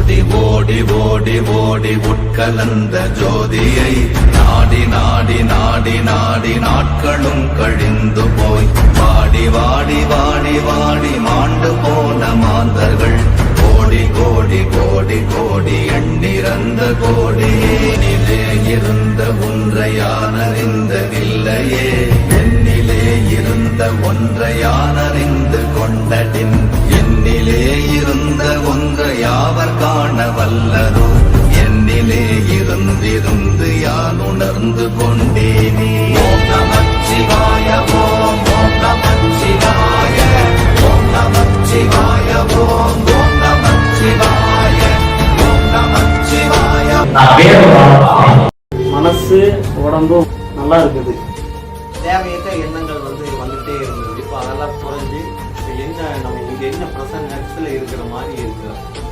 ஓடி ஓடி ஓடி ஓடி உட்கலந்த ஜோதியை நாடி நாடி நாடி நாடி நாட்களும் கழிந்து போய் வாடி வாடி வாடி வாடி மாண்டு போன மாந்தர்கள் கோடி கோடி கோடி கோடி எண்ணிறந்த கோடியினிலே இருந்த ஒன்றையானறிந்ததில்லையே என்னிலே இருந்த ஒன்றையானறிந்து கொண்டடின் என்னிலே இருந்த ஒன்றை யாவர் காண வல்லரோ என்னிலே இருந்திருந்து யான் உணர்ந்து கொண்டேனே. ஓம் நமச்சிவாய ஓம் ஓம் நமச்சிவாய ஓம் நமச்சிவாய ஓம் ஓம் நமச்சிவாய ஓம் நமச்சிவாய. மனசு உடம்பும் நல்லா இருக்குது. தேவையற்ற எண்ணங்கள் வந்துட்டே இருந்தது. இப்போ அதெல்லாம் குறைஞ்சு என்ன நம்ம இங்க என்ன பிரசன்ன இருக்கிற மாதிரி இருக்கிறோம்.